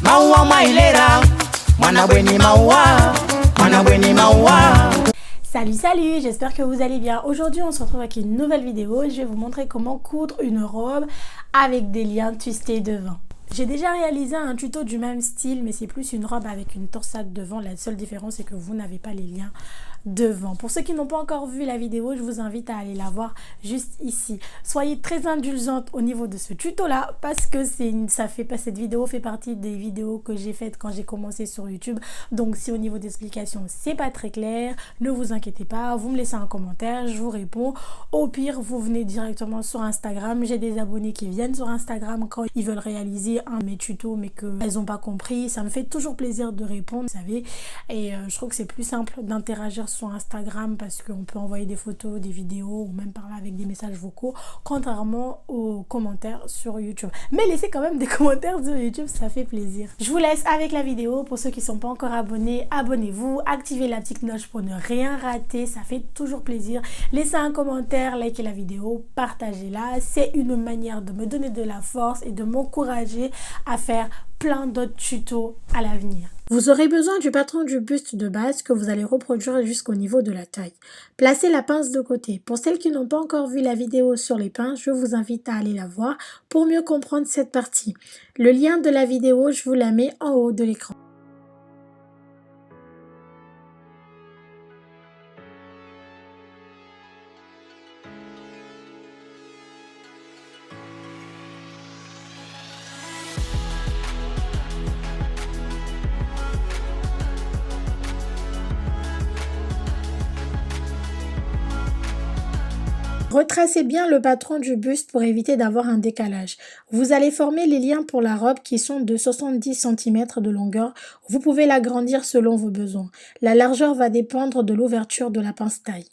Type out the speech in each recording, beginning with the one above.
Maua mailera, mwana bweni maua, mwana bweni maua. Salut, j'espère que vous allez bien. Aujourd'hui, on se retrouve avec une nouvelle vidéo. Je vais vous montrer comment coudre une robe avec des liens twistés devant. J'ai déjà réalisé un tuto du même style, mais c'est plus une robe avec une torsade devant. La seule différence, c'est que vous n'avez pas les liens devant. Pour ceux qui n'ont pas encore vu la vidéo, je vous invite à aller la voir juste ici. Soyez très indulgente au niveau de ce tuto là parce que cette vidéo fait partie des vidéos que j'ai faites quand j'ai commencé sur YouTube. Donc si au niveau d'explication c'est pas très clair, ne vous inquiétez pas, vous me laissez un commentaire, je vous réponds. Au pire, vous venez directement sur Instagram. J'ai des abonnés qui viennent sur Instagram quand ils veulent réaliser un de mes tutos mais qu'elles n'ont pas compris. Ça me fait toujours plaisir de répondre, vous savez, et je trouve que c'est plus simple d'interagir sur Instagram parce qu'on peut envoyer des photos, des vidéos ou même parler avec des messages vocaux, contrairement aux commentaires sur YouTube. Mais laissez quand même des commentaires sur YouTube, ça fait plaisir. Je vous laisse avec la vidéo. Pour ceux qui ne sont pas encore abonnés, abonnez-vous, activez la petite cloche pour ne rien rater, ça fait toujours plaisir. Laissez un commentaire, likez la vidéo, partagez-la. C'est une manière de me donner de la force et de m'encourager à faire plein d'autres tutos à l'avenir. Vous aurez besoin du patron du buste de base que vous allez reproduire jusqu'au niveau de la taille. Placez la pince de côté. Pour celles qui n'ont pas encore vu la vidéo sur les pinces, je vous invite à aller la voir pour mieux comprendre cette partie. Le lien de la vidéo, je vous la mets en haut de l'écran. Retracez bien le patron du buste pour éviter d'avoir un décalage. Vous allez former les liens pour la robe qui sont de 70 cm de longueur. Vous pouvez l'agrandir selon vos besoins. La largeur va dépendre de l'ouverture de la pince taille.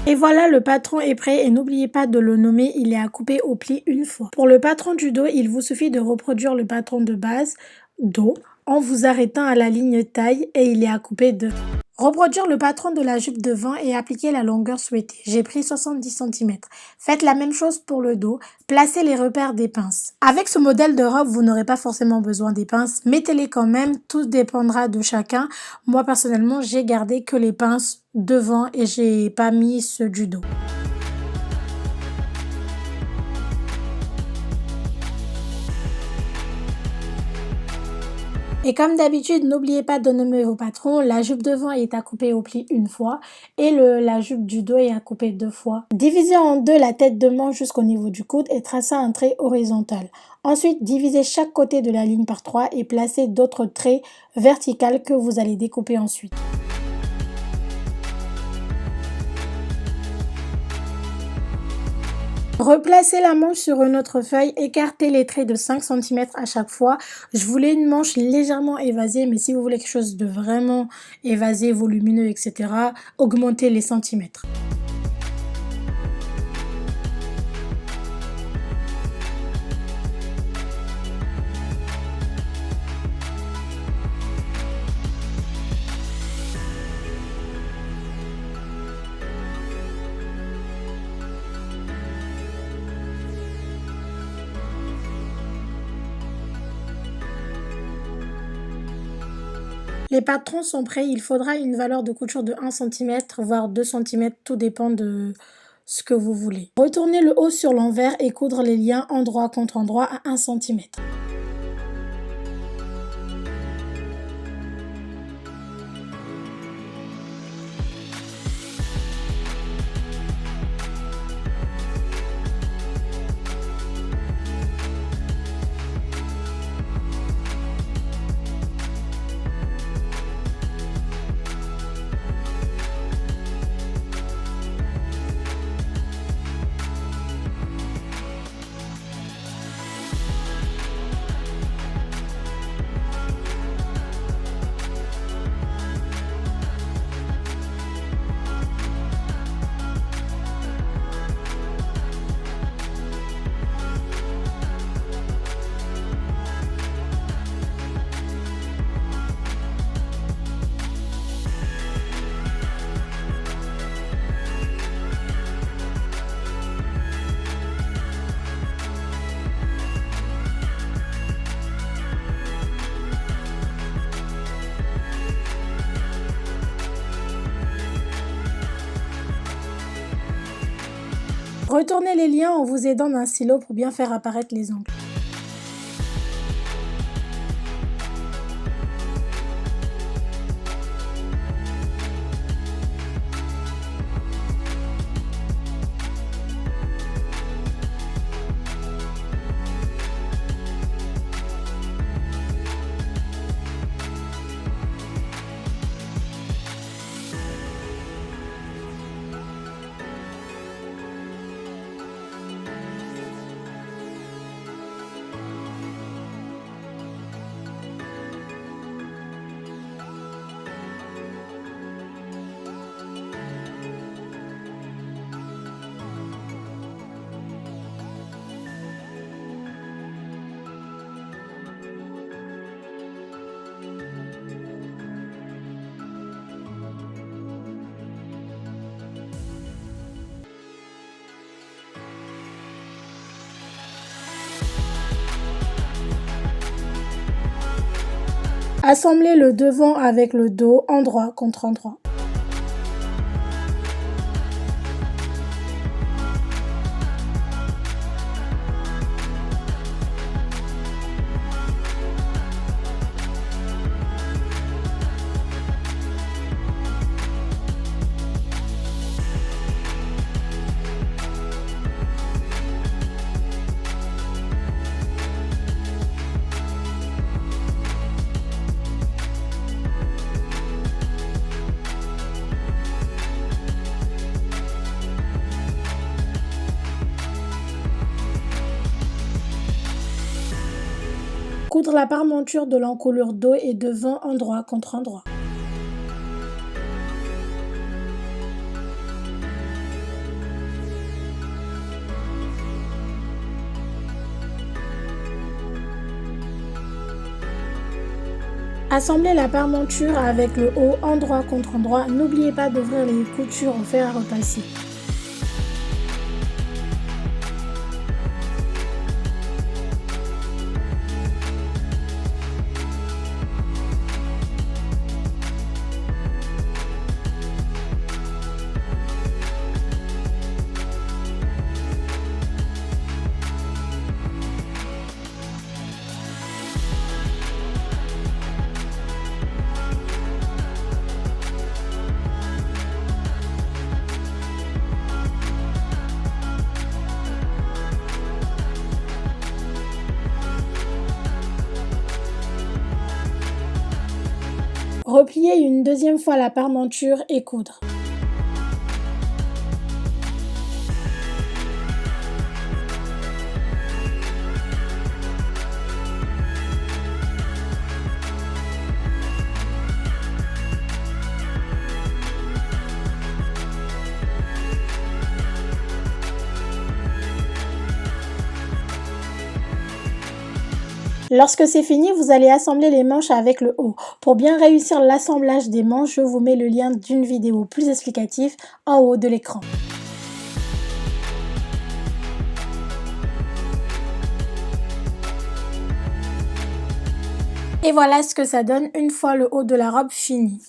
Et voilà, le patron est prêt et n'oubliez pas de le nommer, il est à couper au pli une fois. Pour le patron du dos, il vous suffit de reproduire le patron de base dos en vous arrêtant à la ligne taille et il est à couper de. Reproduire le patron de la jupe devant et appliquer la longueur souhaitée. J'ai pris 70 cm. Faites la même chose pour le dos. Placez les repères des pinces. Avec ce modèle de robe, vous n'aurez pas forcément besoin des pinces. Mettez-les quand même. Tout dépendra de chacun. Moi, personnellement, j'ai gardé que les pinces devant et j'ai pas mis ceux du dos. Et comme d'habitude, n'oubliez pas de nommer vos patrons. La jupe devant est à couper au pli une fois et la jupe du dos est à couper 2 fois. Divisez en deux la tête de manche jusqu'au niveau du coude et tracez un trait horizontal. Ensuite, divisez chaque côté de la ligne par 3 et placez d'autres traits verticaux que vous allez découper ensuite. Replacez la manche sur une autre feuille, écartez les traits de 5 cm à chaque fois. Je voulais une manche légèrement évasée, mais si vous voulez quelque chose de vraiment évasé, volumineux, etc., augmentez les centimètres. Les patrons sont prêts, il faudra une valeur de couture de 1 cm, voire 2 cm, tout dépend de ce que vous voulez. Retournez le haut sur l'envers et coudre les liens endroit contre endroit à 1 cm. Retournez les liens en vous aidant d'un stylo pour bien faire apparaître les angles. Assemblez le devant avec le dos, endroit contre endroit. Coudre la parmenture de l'encolure dos et devant endroit contre endroit. Assemblez la parmenture avec le haut endroit contre endroit. N'oubliez pas d'ouvrir les coutures en fer à repasser. Repliez une deuxième fois la parmenture et coudre. Lorsque c'est fini, vous allez assembler les manches avec le haut. Pour bien réussir l'assemblage des manches, je vous mets le lien d'une vidéo plus explicative en haut de l'écran. Et voilà ce que ça donne une fois le haut de la robe fini.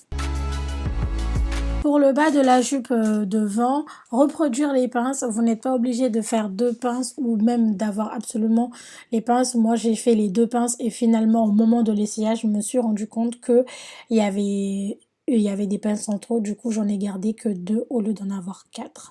Pour le bas de la jupe devant, reproduire les pinces. Vous n'êtes pas obligé de faire 2 pinces ou même d'avoir absolument les pinces. Moi, j'ai fait les 2 pinces et finalement, au moment de l'essayage, je me suis rendu compte qu'il y avait des pinces en trop. Du coup, j'en ai gardé que 2 au lieu d'en avoir 4.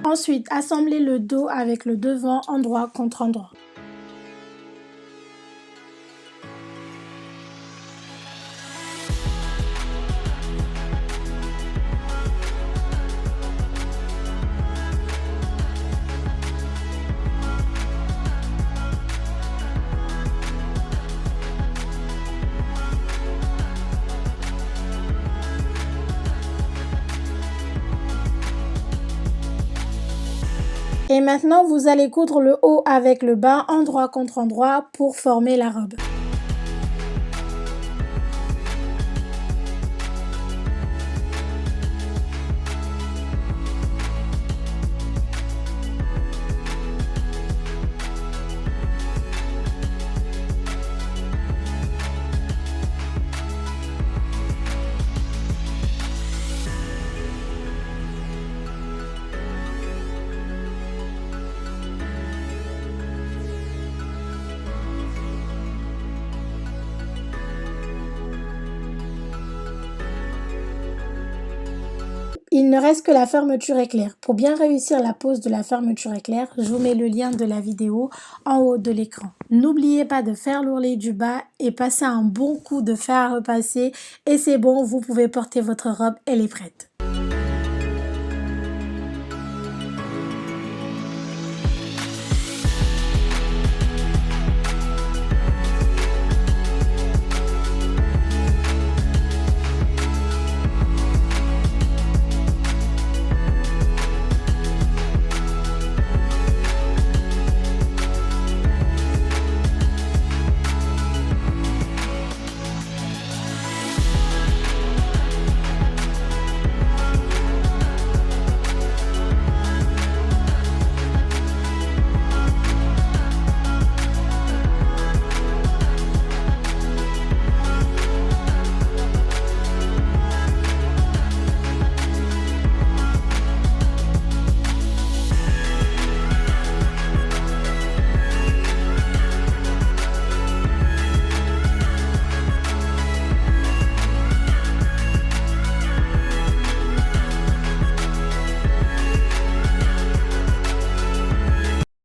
Ensuite, assemblez le dos avec le devant endroit contre endroit. Et maintenant, vous allez coudre le haut avec le bas, endroit contre endroit, pour former la robe. Il ne reste que la fermeture éclair. Pour bien réussir la pose de la fermeture éclair, je vous mets le lien de la vidéo en haut de l'écran. N'oubliez pas de faire l'ourlet du bas et passer un bon coup de fer à repasser et c'est bon, vous pouvez porter votre robe, elle est prête.